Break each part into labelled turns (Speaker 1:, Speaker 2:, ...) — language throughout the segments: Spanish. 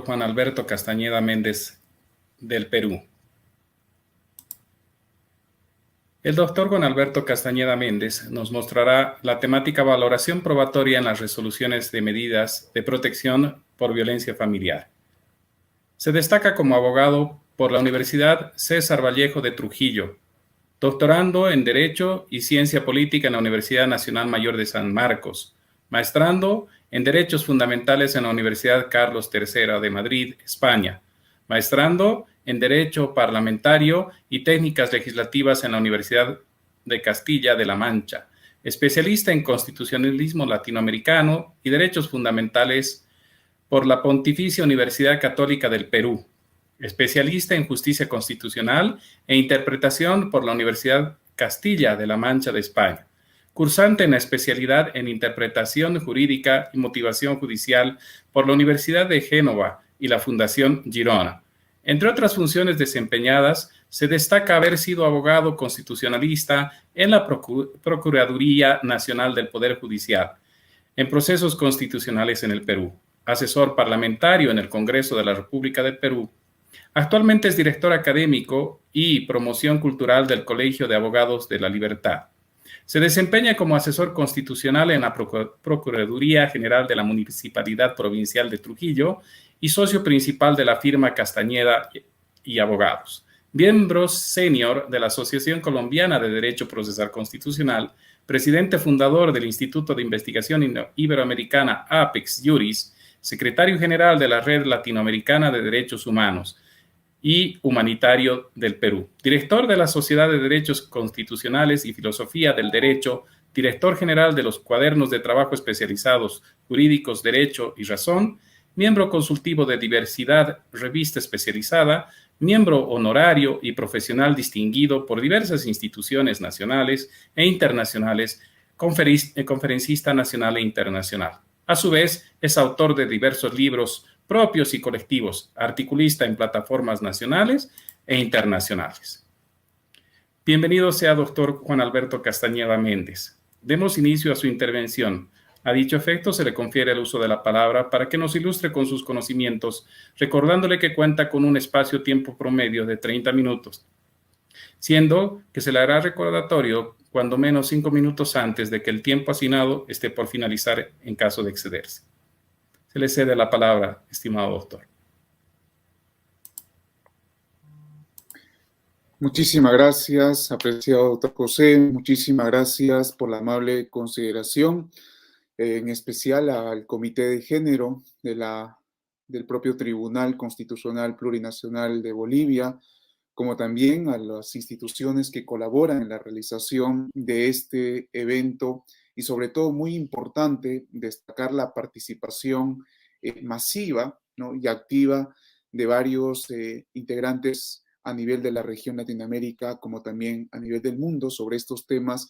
Speaker 1: Juan Alberto Castañeda Méndez, del Perú. El doctor Juan Alberto Castañeda Méndez nos mostrará la temática valoración probatoria en las resoluciones de medidas de protección por violencia familiar. Se destaca como abogado por la Universidad César Vallejo de Trujillo, doctorando en Derecho y Ciencia Política en la Universidad Nacional Mayor de San Marcos, maestrando en Derechos Fundamentales en la Universidad Carlos III de Madrid, España, maestrando en Derecho Parlamentario y Técnicas Legislativas en la Universidad de Castilla de la Mancha, especialista en Constitucionalismo Latinoamericano y Derechos Fundamentales por la Pontificia Universidad Católica del Perú, especialista en Justicia Constitucional e Interpretación por la Universidad Castilla de la Mancha de España, cursante en la especialidad en Interpretación Jurídica y Motivación Judicial por la Universidad de Génova y la Fundación Girona. Entre otras funciones desempeñadas, se destaca haber sido abogado constitucionalista en la Procuraduría Nacional del Poder Judicial, en procesos constitucionales en el Perú, asesor parlamentario en el Congreso de la República del Perú. Actualmente es director académico y promoción cultural del Colegio de Abogados de la Libertad. Se desempeña como asesor constitucional en la Procuraduría General de la Municipalidad Provincial de Trujillo y socio principal de la firma Castañeda y Abogados. Miembro senior de la Asociación Colombiana de Derecho Procesal Constitucional, presidente fundador del Instituto de Investigación Iberoamericana Apex Juris, secretario general de la Red Latinoamericana de Derechos Humanos y Humanitario del Perú, director de la Sociedad de Derechos Constitucionales y Filosofía del Derecho, director general de los Cuadernos de Trabajo Especializados Jurídicos, Derecho y Razón, miembro consultivo de Diversidad, revista especializada, miembro honorario y profesional distinguido por diversas instituciones nacionales e internacionales, conferencista nacional e internacional. A su vez, es autor de diversos libros propios y colectivos, articulista en plataformas nacionales e internacionales. Bienvenido sea doctor Juan Alberto Castañeda Méndez. Demos inicio a su intervención. A dicho efecto, se le confiere el uso de la palabra para que nos ilustre con sus conocimientos, recordándole que cuenta con un espacio-tiempo promedio de 30 minutos, siendo que se le hará recordatorio cuando menos 5 minutos antes de que el tiempo asignado esté por finalizar en caso de excederse. Se le cede la palabra, estimado doctor.
Speaker 2: Muchísimas gracias, apreciado doctor José. Muchísimas gracias por la amable consideración, en especial al Comité de Género del propio Tribunal Constitucional Plurinacional de Bolivia, como también a las instituciones que colaboran en la realización de este evento y sobre todo muy importante destacar la participación masiva, ¿no?, y activa de varios integrantes a nivel de la región Latinoamérica como también a nivel del mundo sobre estos temas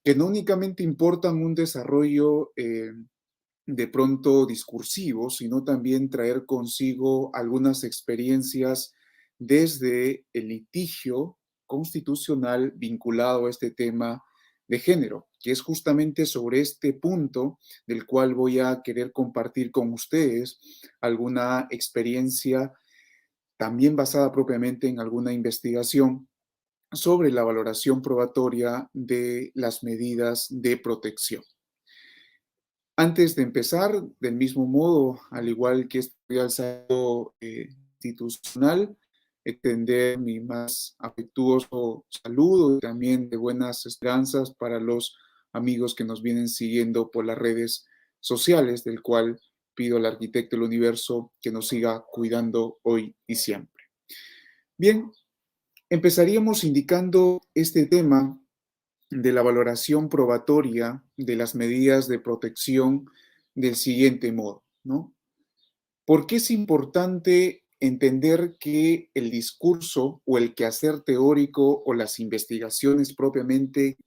Speaker 2: que no únicamente importan un desarrollo de pronto discursivo, sino también traer consigo algunas experiencias desde el litigio constitucional vinculado a este tema de género, que es justamente sobre este punto del cual voy a querer compartir con ustedes alguna experiencia también basada propiamente en alguna investigación sobre la valoración probatoria de las medidas de protección. Antes de empezar, del mismo modo, al igual que este alzado institucional, extender mi más afectuoso saludo y también de buenas esperanzas para los amigos que nos vienen siguiendo por las redes sociales, del cual pido al arquitecto del universo que nos siga cuidando hoy y siempre. Bien, empezaríamos indicando este tema de la valoración probatoria de las medidas de protección del siguiente modo, ¿no? ¿Por qué es importante entender que el discurso o el quehacer teórico o las investigaciones propiamente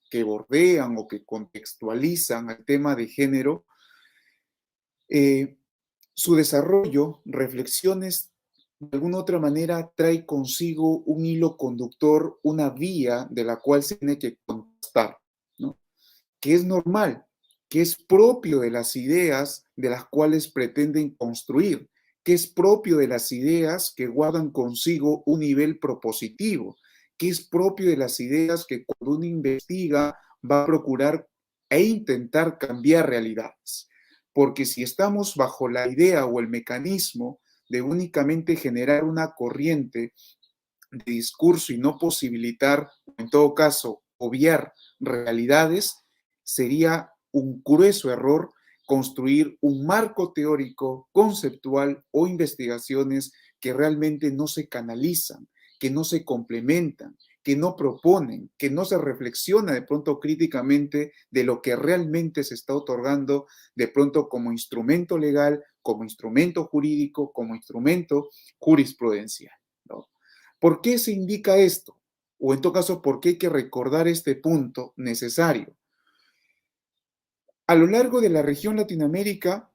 Speaker 2: que bordean o que contextualizan el tema de género, su desarrollo, reflexiones, de alguna otra manera trae consigo un hilo conductor, una vía de la cual se tiene que contestar, ¿no?, que es normal, que es propio de las ideas de las cuales pretenden construir, que es propio de las ideas que guardan consigo un nivel propositivo, que es propio de las ideas que cuando uno investiga va a procurar e intentar cambiar realidades. Porque si estamos bajo la idea o el mecanismo de únicamente generar una corriente de discurso y no posibilitar, en todo caso, obviar realidades, sería un grueso error construir un marco teórico, conceptual o investigaciones que realmente no se canalizan, que no se complementan, que no proponen, que no se reflexiona de pronto críticamente de lo que realmente se está otorgando de pronto como instrumento legal, como instrumento jurídico, como instrumento jurisprudencial, ¿no? ¿Por qué se indica esto? O en todo caso, ¿por qué hay que recordar este punto necesario? A lo largo de la región Latinoamérica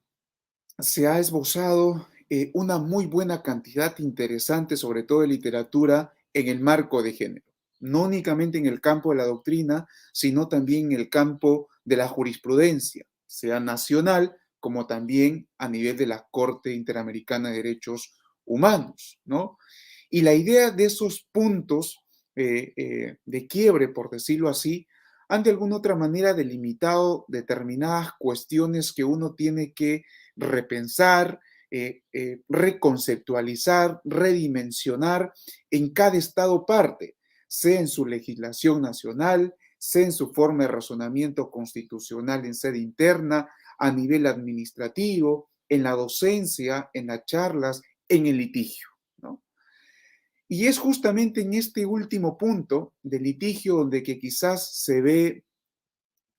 Speaker 2: se ha esbozado una muy buena cantidad interesante, sobre todo de literatura, en el marco de género. No únicamente en el campo de la doctrina, sino también en el campo de la jurisprudencia, sea nacional como también a nivel de la Corte Interamericana de Derechos Humanos, ¿no? Y la idea de esos puntos de quiebre, por decirlo así, han de alguna otra manera delimitado determinadas cuestiones que uno tiene que repensar, reconceptualizar, redimensionar en cada estado parte, sea en su legislación nacional, sea en su forma de razonamiento constitucional en sede interna, a nivel administrativo, en la docencia, en las charlas, en el litigio, ¿no? Y es justamente en este último punto del litigio donde que quizás se ve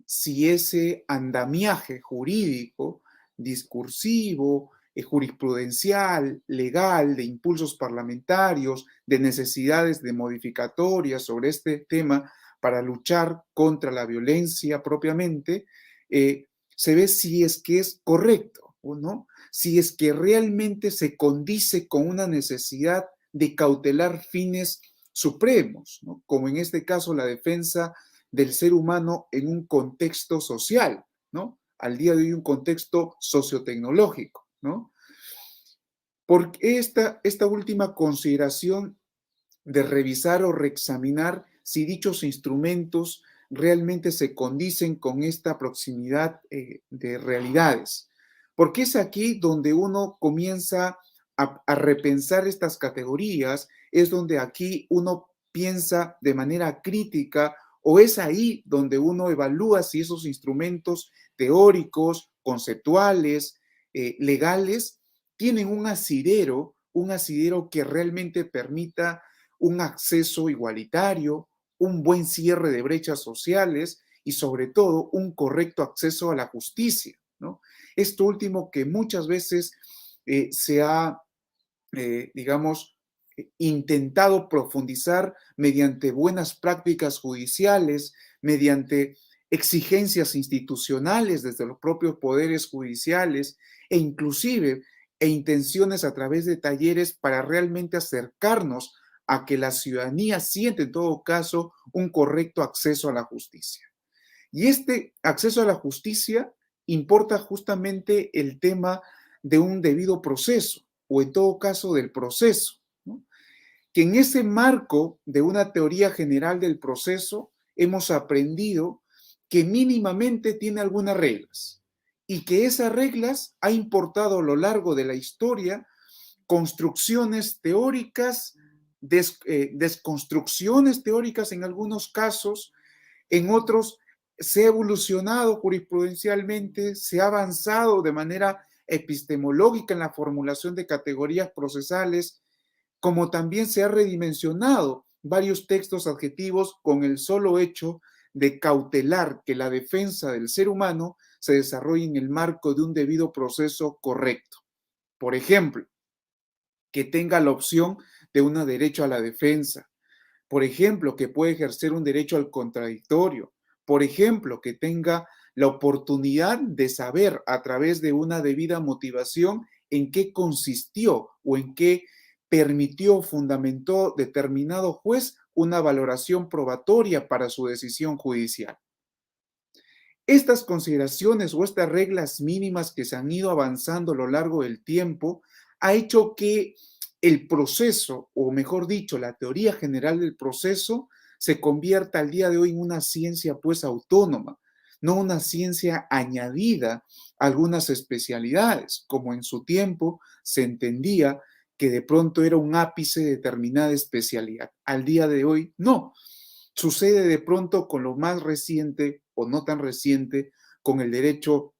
Speaker 2: si ese andamiaje jurídico, discursivo, jurisprudencial, legal, de impulsos parlamentarios, de necesidades de modificatorias sobre este tema para luchar contra la violencia propiamente, se ve si es que es correcto o no, si es que realmente se condice con una necesidad de cautelar fines supremos, ¿no? Como en este caso la defensa del ser humano en un contexto social, ¿no? Al día de hoy un contexto sociotecnológico, ¿no? Porque esta última consideración de revisar o reexaminar si dichos instrumentos realmente se condicen con esta proximidad de realidades. Porque es aquí donde uno comienza a repensar estas categorías, es donde aquí uno piensa de manera crítica o es ahí donde uno evalúa si esos instrumentos teóricos, conceptuales, legales, tienen un asidero que realmente permita un acceso igualitario, un buen cierre de brechas sociales y sobre todo un correcto acceso a la justicia, ¿no? Esto último que muchas veces se ha, digamos, intentado profundizar mediante buenas prácticas judiciales, mediante exigencias institucionales desde los propios poderes judiciales e inclusive intenciones a través de talleres para realmente acercarnos a que la ciudadanía siente en todo caso un correcto acceso a la justicia. Y este acceso a la justicia importa justamente el tema de un debido proceso o en todo caso del proceso, ¿no? Que en ese marco de una teoría general del proceso hemos aprendido que mínimamente tiene algunas reglas y que esas reglas ha importado a lo largo de la historia construcciones teóricas, desconstrucciones teóricas en algunos casos, en otros se ha evolucionado jurisprudencialmente, se ha avanzado de manera epistemológica en la formulación de categorías procesales, como también se ha redimensionado varios textos adjetivos con el solo hecho de cautelar que la defensa del ser humano se desarrolle en el marco de un debido proceso correcto. Por ejemplo, que tenga la opción de un derecho a la defensa, por ejemplo, que pueda ejercer un derecho al contradictorio, por ejemplo, que tenga la oportunidad de saber a través de una debida motivación en qué consistió o en qué permitió, fundamentó determinado juez una valoración probatoria para su decisión judicial. Estas consideraciones o estas reglas mínimas que se han ido avanzando a lo largo del tiempo ha hecho que el proceso, o mejor dicho, la teoría general del proceso, se convierta al día de hoy en una ciencia pues autónoma, no una ciencia añadida a algunas especialidades, como en su tiempo se entendía que de pronto era un ápice de determinada especialidad. Al día de hoy, no. Sucede de pronto con lo más reciente o no tan reciente, con el derecho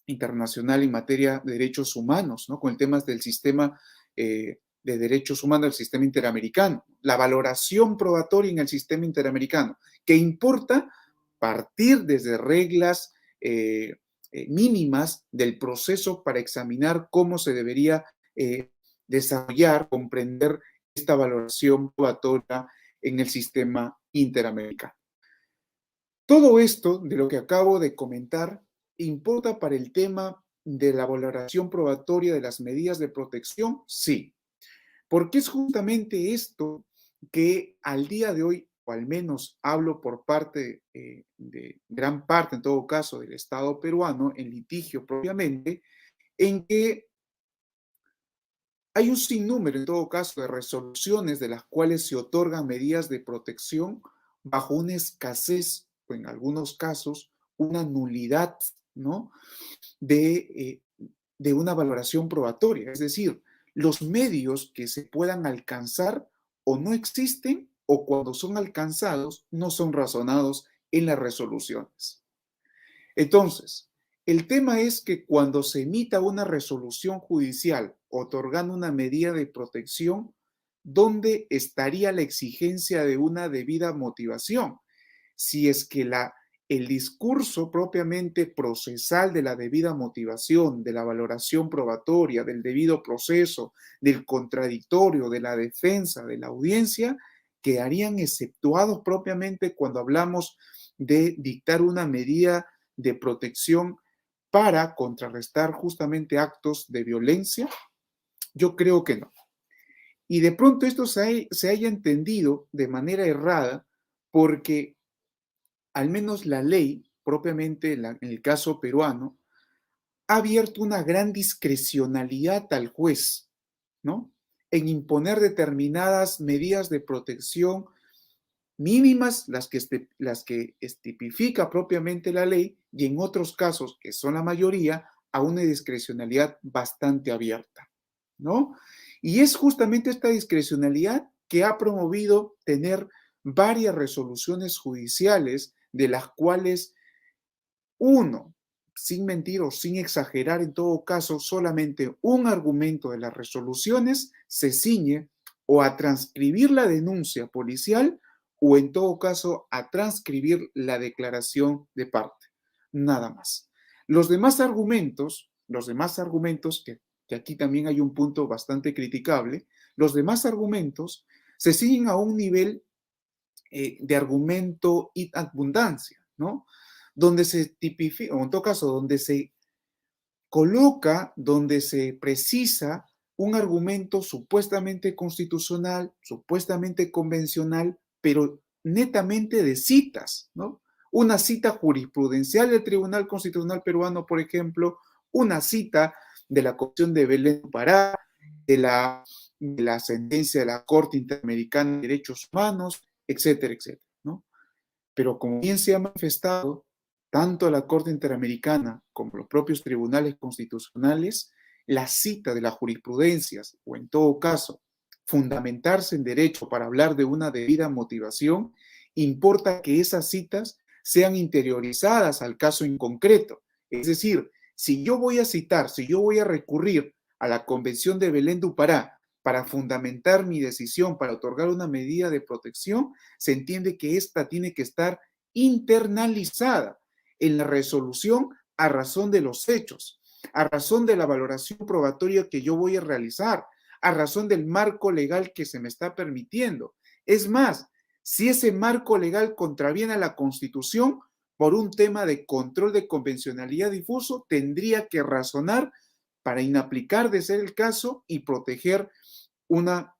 Speaker 2: internacional en materia de derechos humanos, ¿no? Con el tema del sistema de derechos humanos del sistema interamericano, la valoración probatoria en el sistema interamericano, que importa partir desde reglas mínimas del proceso para examinar cómo se debería desarrollar, comprender esta valoración probatoria en el sistema interamericano. Todo esto de lo que acabo de comentar importa para el tema de la valoración probatoria de las medidas de protección, sí, porque es justamente esto que al día de hoy, o al menos hablo por parte de gran parte, en todo caso, del Estado peruano, en litigio propiamente, en que hay un sinnúmero, en todo caso, de resoluciones de las cuales se otorgan medidas de protección bajo una escasez, o en algunos casos, una nulidad, ¿no? De una valoración probatoria. Es decir, los medios que se puedan alcanzar o no existen o cuando son alcanzados no son razonados en las resoluciones. Entonces, el tema es que cuando se emita una resolución judicial otorgando una medida de protección, ¿dónde estaría la exigencia de una debida motivación? Si es que el discurso propiamente procesal de la debida motivación, de la valoración probatoria, del debido proceso, del contradictorio, de la defensa, de la audiencia, quedarían exceptuados propiamente cuando hablamos de dictar una medida de protección para contrarrestar justamente actos de violencia? Yo creo que no. Y de pronto esto se haya entendido de manera errada porque al menos la ley, propiamente en el caso peruano, ha abierto una gran discrecionalidad al juez, ¿no? En imponer determinadas medidas de protección mínimas, las que tipifica propiamente la ley, y en otros casos, que son la mayoría, a una discrecionalidad bastante abierta, ¿no? Y es justamente esta discrecionalidad que ha promovido tener varias resoluciones judiciales de las cuales uno, sin mentir o sin exagerar en todo caso, solamente un argumento de las resoluciones se ciñe o a transcribir la denuncia policial o en todo caso a transcribir la declaración de parte. Nada más. Los demás argumentos que aquí también hay un punto bastante criticable, los demás argumentos se ciñen a un nivel de argumento y abundancia, ¿no? Donde se tipifica, o en todo caso, donde se coloca, donde se precisa un argumento supuestamente constitucional, supuestamente convencional, pero netamente de citas, ¿no? Una cita jurisprudencial del Tribunal Constitucional Peruano, por ejemplo, una cita de la Comisión de Belén do Pará, de la sentencia de la Corte Interamericana de Derechos Humanos, etcétera, etcétera, ¿no? Pero como bien se ha manifestado, tanto la Corte Interamericana como los propios tribunales constitucionales, la cita de las jurisprudencias, o en todo caso, fundamentarse en derecho para hablar de una debida motivación, importa que esas citas sean interiorizadas al caso en concreto. Es decir, si yo voy a citar, si yo voy a recurrir a la Convención de Belén do Pará para fundamentar mi decisión, para otorgar una medida de protección, se entiende que esta tiene que estar internalizada en la resolución a razón de los hechos, a razón de la valoración probatoria que yo voy a realizar, a razón del marco legal que se me está permitiendo. Es más, si ese marco legal contraviene a la Constitución por un tema de control de convencionalidad difuso, tendría que razonar para inaplicar de ser el caso y proteger una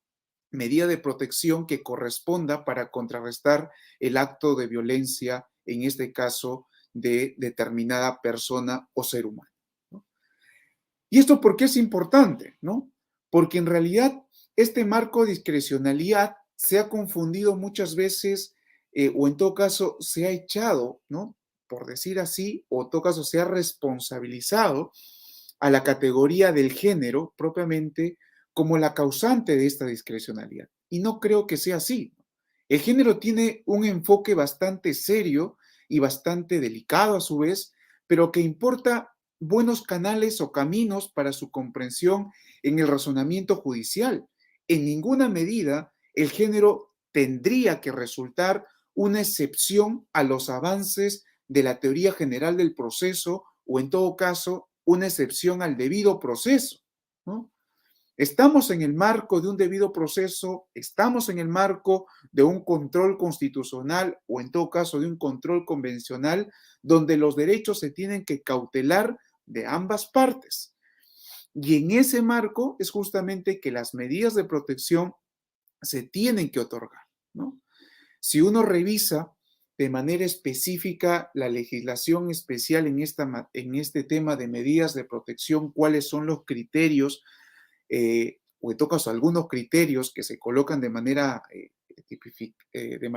Speaker 2: medida de protección que corresponda para contrarrestar el acto de violencia, en este caso de determinada persona o ser humano, ¿no? ¿Y esto por qué es importante, no? porque en realidad este marco de discrecionalidad se ha confundido muchas veces o en todo caso se ha echado, ¿no? Por decir así, o en todo caso se ha responsabilizado a la categoría del género propiamente como la causante de esta discrecionalidad. Y no creo que sea así. El género tiene un enfoque bastante serio y bastante delicado a su vez, pero que importa buenos canales o caminos para su comprensión en el razonamiento judicial. En ninguna medida el género tendría que resultar una excepción a los avances de la teoría general del proceso o en todo caso una excepción al debido proceso, ¿no? Estamos en el marco de un debido proceso, estamos en el marco de un control constitucional o en todo caso de un control convencional donde los derechos se tienen que cautelar de ambas partes. Y en ese marco es justamente que las medidas de protección se tienen que otorgar, ¿no? Si uno revisa de manera específica la legislación especial en este tema de medidas de protección, cuáles son los criterios o en todo caso algunos criterios que se colocan de manera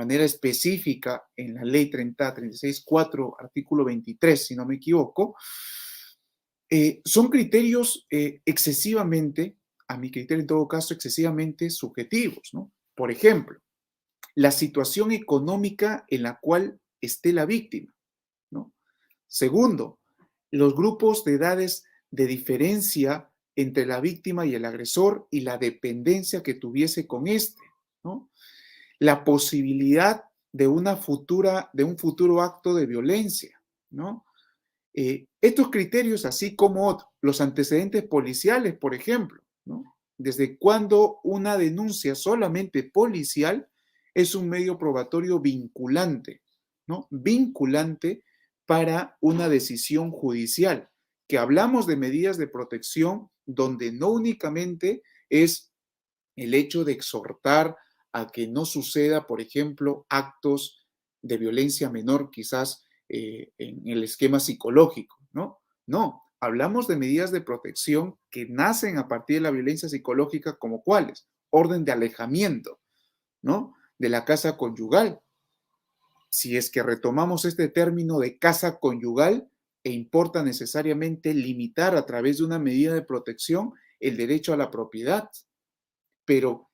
Speaker 2: específica en la ley 36.4, artículo 23, si no me equivoco, son criterios excesivamente, a mi criterio en todo caso, excesivamente subjetivos, ¿no? Por ejemplo, la situación económica en la cual esté la víctima, ¿no? Segundo, los grupos de edades de diferencia entre la víctima y el agresor y la dependencia que tuviese con este, ¿no? La posibilidad de un futuro acto de violencia, ¿no? Estos criterios, así como los antecedentes policiales, por ejemplo, ¿no? Desde cuando una denuncia solamente policial es un medio probatorio vinculante, ¿no? Vinculante para una decisión judicial, que hablamos de medidas de protección donde no únicamente es el hecho de exhortar a que no suceda, por ejemplo, actos de violencia menor, quizás en el esquema psicológico, ¿no? No, hablamos de medidas de protección que nacen a partir de la violencia psicológica, como cuáles: orden de alejamiento, ¿no? De la casa conyugal. Si es que retomamos este término de casa conyugal, e importa necesariamente limitar a través de una medida de protección el derecho a la propiedad. Pero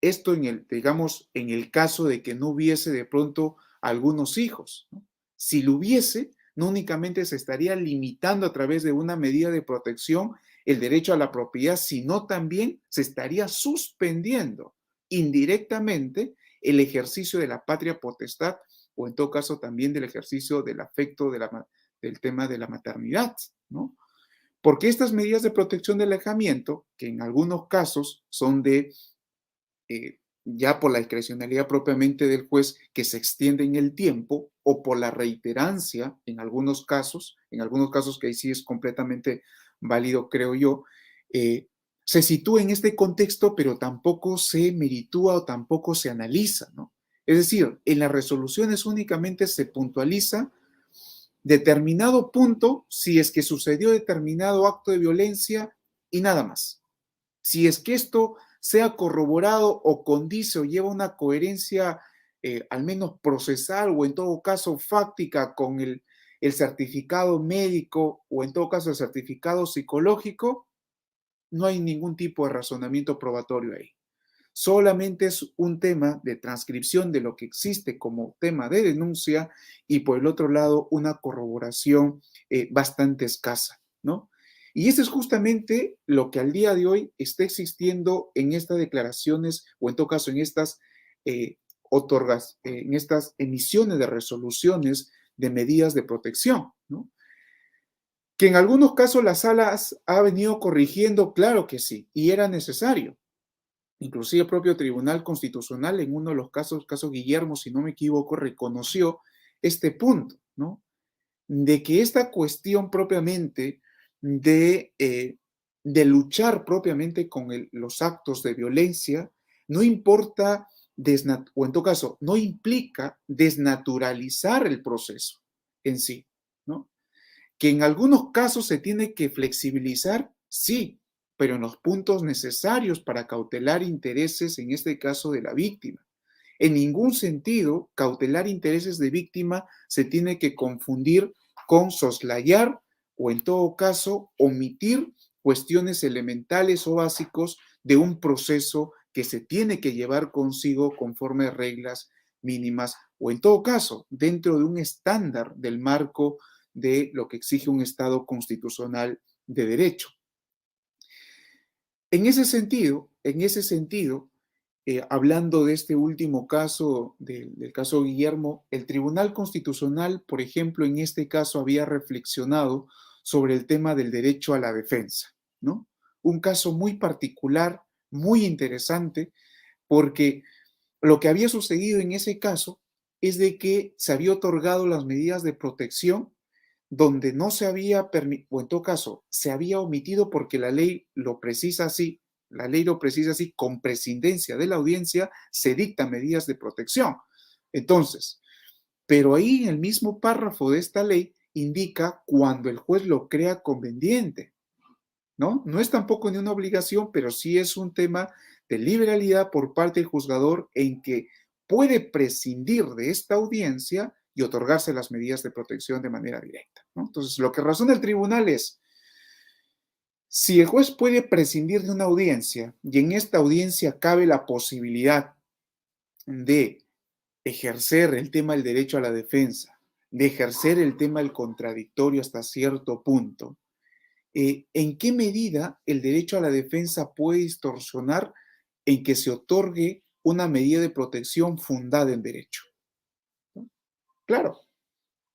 Speaker 2: esto digamos, en el caso de que no hubiese de pronto algunos hijos, ¿no? Si lo hubiese, no únicamente se estaría limitando a través de una medida de protección el derecho a la propiedad, sino también se estaría suspendiendo indirectamente el ejercicio de la patria potestad o en todo caso también del ejercicio del afecto del tema de la maternidad, ¿no? Porque estas medidas de protección de alejamiento, que en algunos casos son ya por la discrecionalidad propiamente del juez que se extiende en el tiempo o por la reiterancia en algunos casos que ahí sí es completamente válido, creo yo, se sitúa en este contexto, pero tampoco se meritúa o tampoco se analiza, ¿no? Es decir, en las resoluciones únicamente se puntualiza determinado punto si es que sucedió determinado acto de violencia y nada más. Si es que esto sea corroborado o condice o lleva una coherencia al menos procesal o en todo caso fáctica con el certificado médico o en todo caso el certificado psicológico, no hay ningún tipo de razonamiento probatorio ahí. Solamente es un tema de transcripción de lo que existe como tema de denuncia y por el otro lado una corroboración bastante escasa, ¿no? Y eso es justamente lo que al día de hoy está existiendo en estas declaraciones o en todo caso en estas en estas emisiones de resoluciones de medidas de protección, ¿no? Que en algunos casos la sala ha venido corrigiendo, claro que sí, y era necesario. Inclusive el propio Tribunal Constitucional en uno de los caso Guillermo, si no me equivoco, reconoció este punto, ¿no? De que esta cuestión propiamente de luchar propiamente con los actos de violencia no importa, o en todo caso, no implica desnaturalizar el proceso en sí, ¿no? Que en algunos casos se tiene que flexibilizar, sí, pero en los puntos necesarios para cautelar intereses, en este caso de la víctima. En ningún sentido, cautelar intereses de víctima se tiene que confundir con soslayar o, en todo caso, omitir cuestiones elementales o básicos de un proceso que se tiene que llevar consigo conforme a reglas mínimas o, en todo caso, dentro de un estándar del marco de lo que exige un Estado constitucional de derecho. En ese sentido, hablando de este último caso, del caso Guillermo, el Tribunal Constitucional, por ejemplo, en este caso había reflexionado sobre el tema del derecho a la defensa, ¿no? Un caso muy particular, muy interesante, porque lo que había sucedido en ese caso es de que se había otorgado las medidas de protección donde no se había permitido, o en todo caso, se había omitido porque la ley lo precisa así, con prescindencia de la audiencia se dictan medidas de protección. Entonces, pero ahí en el mismo párrafo de esta ley indica cuando el juez lo crea conveniente, ¿no? No es tampoco ni una obligación, pero sí es un tema de liberalidad por parte del juzgador en que puede prescindir de esta audiencia y otorgarse las medidas de protección de manera directa, ¿no? Entonces, lo que razona el tribunal es, si el juez puede prescindir de una audiencia y en esta audiencia cabe la posibilidad de ejercer el tema del derecho a la defensa, de ejercer el tema del contradictorio hasta cierto punto, ¿en qué medida el derecho a la defensa puede distorsionar en que se otorgue una medida de protección fundada en derecho? ¿No? Claro,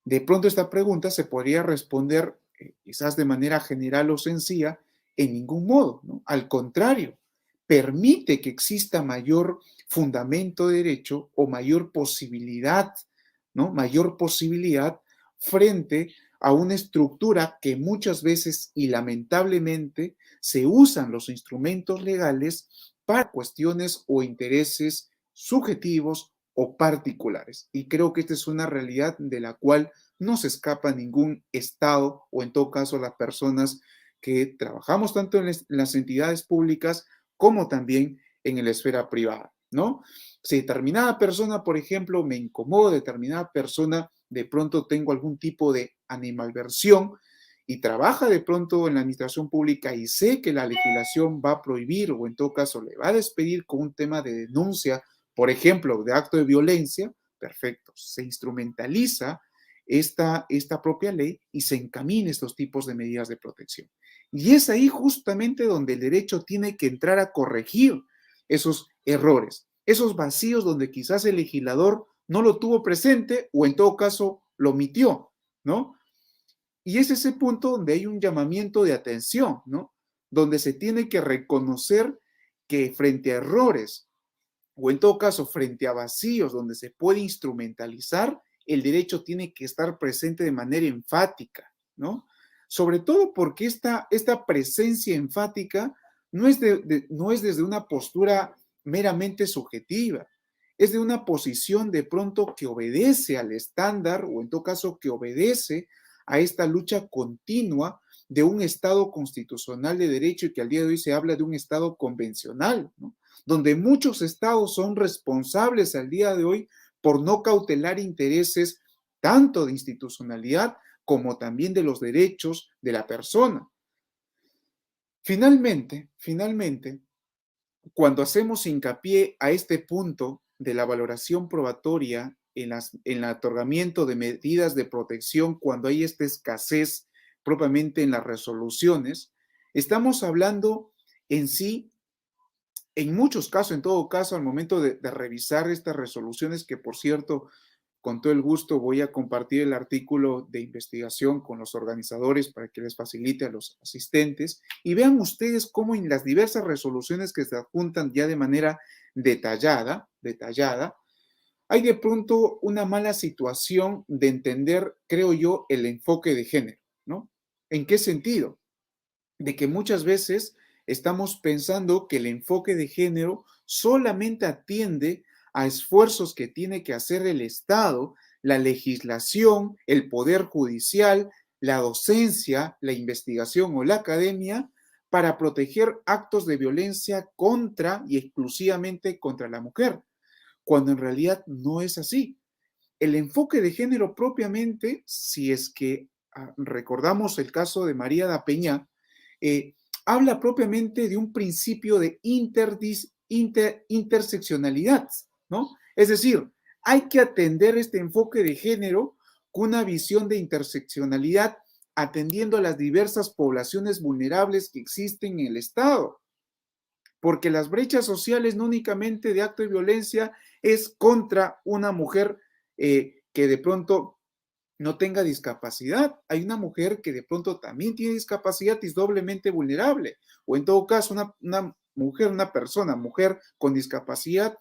Speaker 2: de pronto esta pregunta se podría responder quizás de manera general o sencilla, en ningún modo, ¿no? Al contrario, permite que exista mayor fundamento de derecho o mayor posibilidad, ¿no? Mayor posibilidad frente a una estructura que muchas veces y lamentablemente se usan los instrumentos legales para cuestiones o intereses subjetivos o particulares. Y creo que esta es una realidad de la cual no se escapa ningún Estado o en todo caso las personas que trabajamos tanto en las entidades públicas como también en la esfera privada, ¿no? Si determinada persona, por ejemplo, me incomoda, determinada persona, de pronto tengo algún tipo de animalversión y trabaja de pronto en la administración pública y sé que la legislación va a prohibir o en todo caso le va a despedir con un tema de denuncia, por ejemplo, de acto de violencia, perfecto, se instrumentaliza esta propia ley y se encamina estos tipos de medidas de protección. Y es ahí justamente donde el derecho tiene que entrar a corregir esos errores, esos vacíos donde quizás el legislador no lo tuvo presente o en todo caso lo omitió, ¿no? Y es ese punto donde hay un llamamiento de atención, ¿no? Donde se tiene que reconocer que frente a errores o en todo caso frente a vacíos donde se puede instrumentalizar, el derecho tiene que estar presente de manera enfática, ¿no? Sobre todo porque esta presencia enfática no es desde una postura meramente subjetiva, es de una posición de pronto que obedece al estándar o en todo caso que obedece a esta lucha continua de un Estado constitucional de derecho y que al día de hoy se habla de un Estado convencional, ¿no? Donde muchos estados son responsables al día de hoy por no cautelar intereses tanto de institucionalidad como también de los derechos de la persona. Finalmente, cuando hacemos hincapié a este punto de la valoración probatoria en el otorgamiento de medidas de protección cuando hay esta escasez propiamente en las resoluciones, estamos hablando en sí, en muchos casos, en todo caso, al momento de revisar estas resoluciones, que por cierto, con todo el gusto voy a compartir el artículo de investigación con los organizadores para que les facilite a los asistentes y vean ustedes cómo en las diversas resoluciones que se adjuntan ya de manera detallada, hay de pronto una mala situación de entender, creo yo, el enfoque de género, ¿no? ¿En qué sentido? De que muchas veces estamos pensando que el enfoque de género solamente atiende a esfuerzos que tiene que hacer el Estado, la legislación, el poder judicial, la docencia, la investigación o la academia para proteger actos de violencia contra y exclusivamente contra la mujer, cuando en realidad no es así. El enfoque de género propiamente, si es que recordamos el caso de María da Peña, habla propiamente de un principio de interseccionalidad, ¿no? Es decir, hay que atender este enfoque de género con una visión de interseccionalidad, atendiendo a las diversas poblaciones vulnerables que existen en el Estado. Porque las brechas sociales no únicamente de acto de violencia es contra una mujer que de pronto no tenga discapacidad. Hay una mujer que de pronto también tiene discapacidad y es doblemente vulnerable. O en todo caso, una mujer, mujer con discapacidad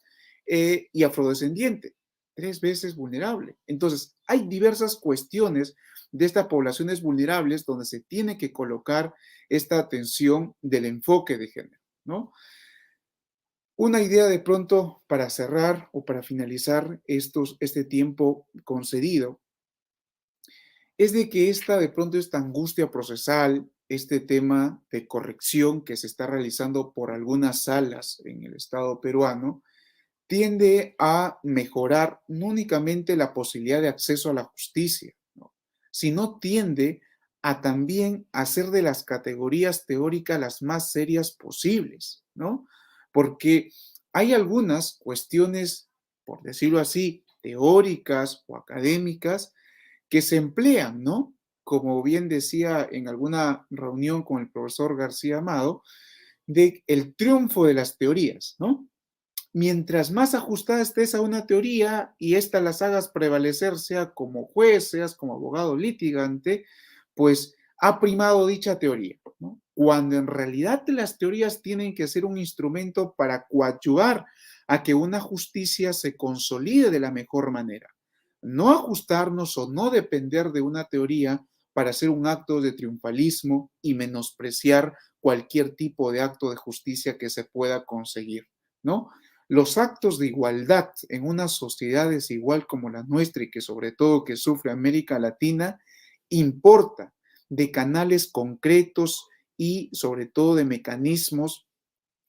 Speaker 2: y afrodescendiente, 3 veces vulnerable. Entonces, hay diversas cuestiones de estas poblaciones vulnerables donde se tiene que colocar esta atención del enfoque de género, ¿no? Una idea de pronto para cerrar o para finalizar este tiempo concedido es de que de pronto esta angustia procesal, este tema de corrección que se está realizando por algunas salas en el Estado peruano, tiende a mejorar no únicamente la posibilidad de acceso a la justicia, ¿no?, sino tiende a también hacer de las categorías teóricas las más serias posibles, ¿no? Porque hay algunas cuestiones, por decirlo así, teóricas o académicas que se emplean, ¿no? Como bien decía en alguna reunión con el profesor García Amado, de el triunfo de las teorías, ¿no? Mientras más ajustada estés a una teoría y ésta las hagas prevalecer, sea como juez, seas como abogado litigante, pues ha primado dicha teoría, ¿no? Cuando en realidad las teorías tienen que ser un instrumento para coadyuvar a que una justicia se consolide de la mejor manera. No ajustarnos o no depender de una teoría para hacer un acto de triunfalismo y menospreciar cualquier tipo de acto de justicia que se pueda conseguir, ¿no? Los actos de igualdad en una sociedad desigual como la nuestra y que sobre todo que sufre América Latina, importa de canales concretos y sobre todo de mecanismos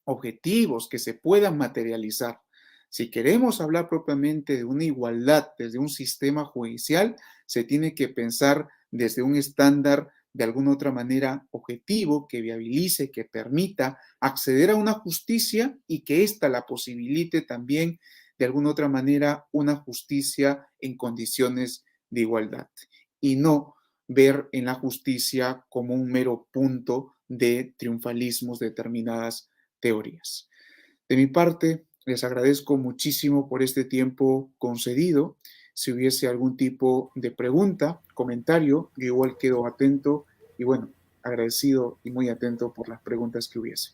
Speaker 2: objetivos que se puedan materializar. Si queremos hablar propiamente de una igualdad desde un sistema judicial, se tiene que pensar desde un estándar de alguna otra manera objetivo que viabilice, que permita acceder a una justicia y que ésta la posibilite también de alguna otra manera una justicia en condiciones de igualdad y no ver en la justicia como un mero punto de triunfalismos de determinadas teorías. De mi parte, les agradezco muchísimo por este tiempo concedido. Si hubiese algún tipo de pregunta, comentario, yo igual quedo atento y bueno, agradecido y muy atento por las preguntas que hubiese.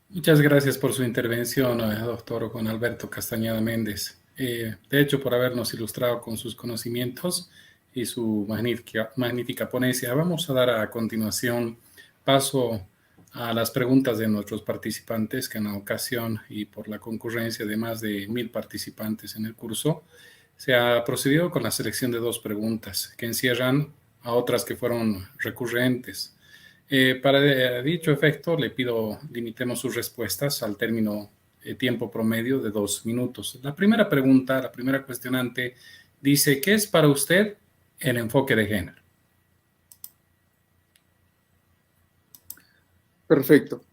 Speaker 1: Muchas gracias por su intervención, doctor Juan Alberto Castañeda Méndez. De hecho, por habernos ilustrado con sus conocimientos y su magnífica ponencia. Vamos a dar a continuación paso a las preguntas de nuestros participantes, que en la ocasión y por la concurrencia de más de 1000 participantes en el curso, se ha procedido con la selección de 2 preguntas que encierran a otras que fueron recurrentes. Para dicho efecto, le pido limitemos sus respuestas al término tiempo promedio de 2 minutos. La primera pregunta, la primera cuestionante, dice: ¿qué es para usted el enfoque de género?
Speaker 2: Perfecto.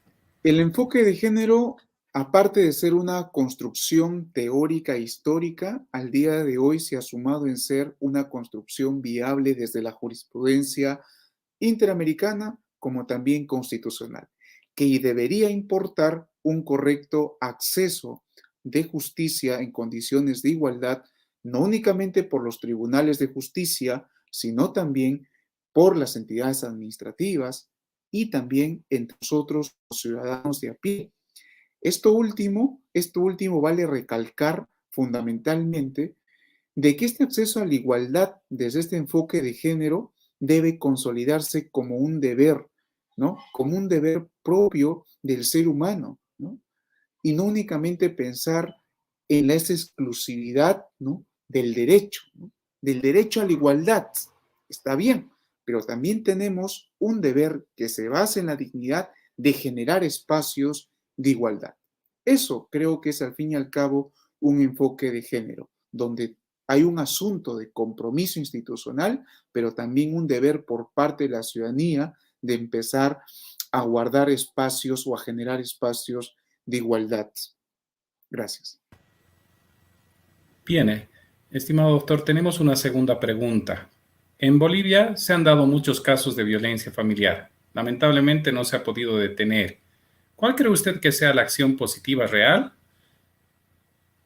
Speaker 2: El enfoque de género, aparte de ser una construcción teórica e histórica, al día de hoy se ha sumado en ser una construcción viable desde la jurisprudencia interamericana como también constitucional, que debería importar un correcto acceso de justicia en condiciones de igualdad, no únicamente por los tribunales de justicia, sino también por las entidades administrativas y también entre nosotros, los ciudadanos de a pie. Esto último vale recalcar fundamentalmente de que este acceso a la igualdad desde este enfoque de género debe consolidarse como un deber, ¿no? Como un deber propio del ser humano, ¿no? Y no únicamente pensar en la exclusividad, ¿no?, del derecho, ¿no?, del derecho a la igualdad. Está bien, pero también tenemos un deber que se basa en la dignidad de generar espacios de igualdad. Eso creo que es al fin y al cabo un enfoque de género, donde hay un asunto de compromiso institucional, pero también un deber por parte de la ciudadanía de empezar a guardar espacios o a generar espacios de igualdad. Gracias.
Speaker 1: Bien, estimado doctor, tenemos una segunda pregunta. En Bolivia se han dado muchos casos de violencia familiar. Lamentablemente no se ha podido detener. ¿Cuál cree usted que sea la acción positiva real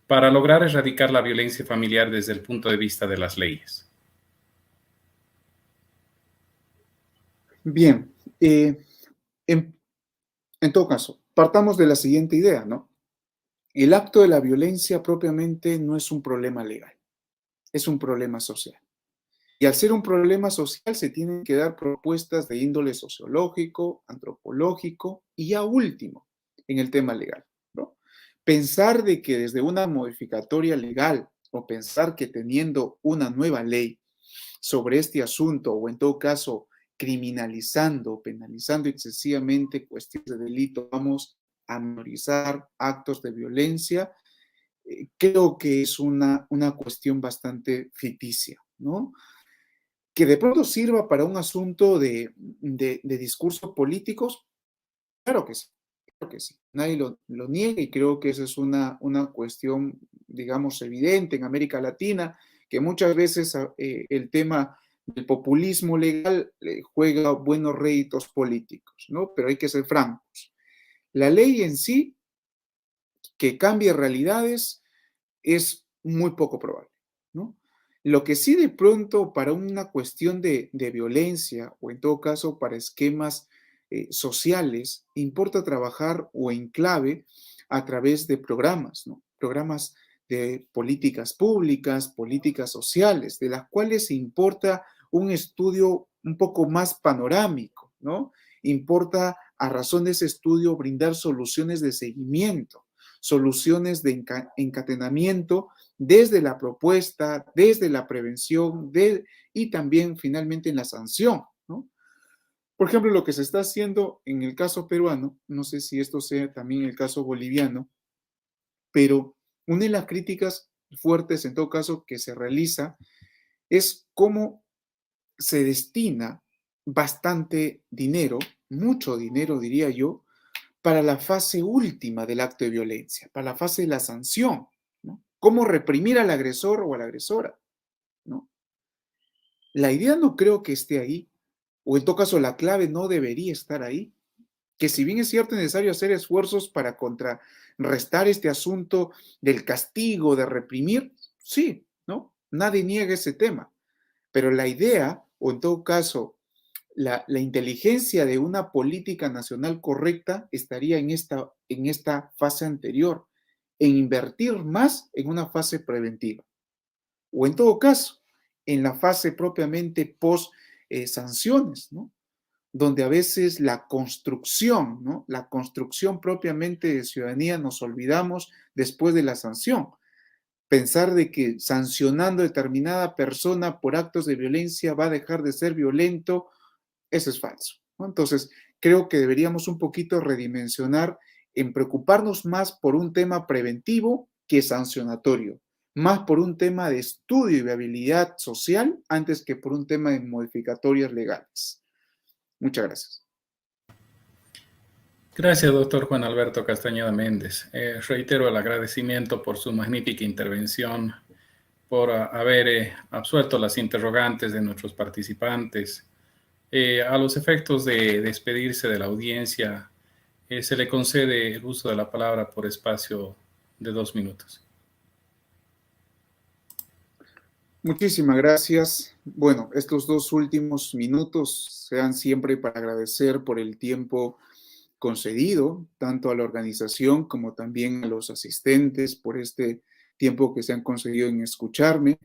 Speaker 1: para lograr erradicar la violencia familiar desde el punto de vista de las leyes?
Speaker 2: Bien, en, en todo caso, partamos de la siguiente idea, ¿no? El acto de la violencia propiamente no es un problema legal, es un problema social. Y al ser un problema social se tienen que dar propuestas de índole sociológico, antropológico y ya último en el tema legal, ¿no? Pensar de que desde una modificatoria legal o pensar que teniendo una nueva ley sobre este asunto o en todo caso criminalizando, penalizando excesivamente cuestiones de delito, vamos a minorizar actos de violencia, creo que es una cuestión bastante ficticia, ¿no? Que de pronto sirva para un asunto de discursos políticos, claro que sí, claro que sí. Nadie lo niega y creo que esa es una cuestión, digamos, evidente en América Latina, que muchas veces el tema del populismo legal juega buenos réditos políticos, ¿no? Pero hay que ser francos. La ley en sí, que cambie realidades, es muy poco probable, ¿no? Lo que sí de pronto para una cuestión de violencia o en todo caso para esquemas sociales, importa trabajar o en clave a través de programas, ¿no? Programas de políticas públicas, políticas sociales, de las cuales importa un estudio un poco más panorámico, ¿no? Importa a razón de ese estudio brindar soluciones de seguimiento, soluciones de encadenamiento desde la propuesta, desde la prevención y también finalmente en la sanción, ¿no? Por ejemplo, lo que se está haciendo en el caso peruano, no sé si esto sea también el caso boliviano, pero una de las críticas fuertes en todo caso que se realiza es cómo se destina bastante dinero, mucho dinero diría yo, para la fase última del acto de violencia, para la fase de la sanción, ¿no? ¿Cómo reprimir al agresor o a la agresora? ¿No? La idea no creo que esté ahí, o en todo caso la clave no debería estar ahí, que si bien es cierto es necesario hacer esfuerzos para contrarrestar este asunto del castigo, de reprimir, sí, ¿no? Nadie niega ese tema, pero la idea, o en todo caso la inteligencia de una política nacional correcta estaría en esta fase anterior, en invertir más en una fase preventiva. O en todo caso, en la fase propiamente post sanciones, ¿no? Donde a veces la construcción, ¿no? La construcción propiamente de ciudadanía nos olvidamos después de la sanción. Pensar de que sancionando a determinada persona por actos de violencia va a dejar de ser violento, eso es falso, ¿no? Entonces, creo que deberíamos un poquito redimensionar en preocuparnos más por un tema preventivo que sancionatorio, más por un tema de estudio y viabilidad social antes que por un tema de modificatorias legales. Muchas gracias.
Speaker 1: Gracias, doctor Juan Alberto Castañeda Méndez. Reitero el agradecimiento por su magnífica intervención, por haber absuelto las interrogantes de nuestros participantes. A los efectos de despedirse de la audiencia, se le concede el uso de la palabra por espacio de 2 minutos.
Speaker 2: Muchísimas gracias. Bueno, estos 2 últimos minutos sean siempre para agradecer por el tiempo concedido, tanto a la organización como también a los asistentes por este tiempo que se han concedido en escucharme.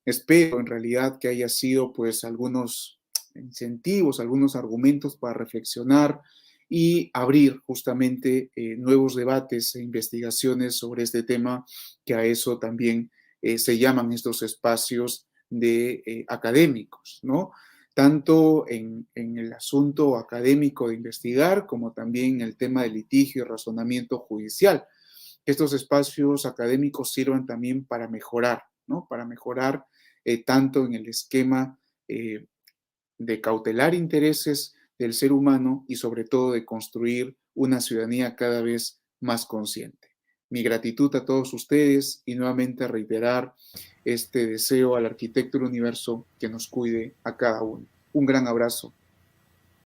Speaker 2: Espero en realidad que haya sido pues algunos incentivos, algunos argumentos para reflexionar y abrir justamente nuevos debates e investigaciones sobre este tema, que a eso también se llaman estos espacios de académicos, ¿no? tanto en el asunto académico de investigar, como también en el tema de litigio y razonamiento judicial. Que estos espacios académicos sirvan también para mejorar, ¿no? Para mejorar tanto en el esquema de cautelar intereses del ser humano y sobre todo de construir una ciudadanía cada vez más consciente. Mi gratitud a todos ustedes y nuevamente reiterar este deseo al arquitecto del universo que nos cuide a cada uno. Un gran abrazo.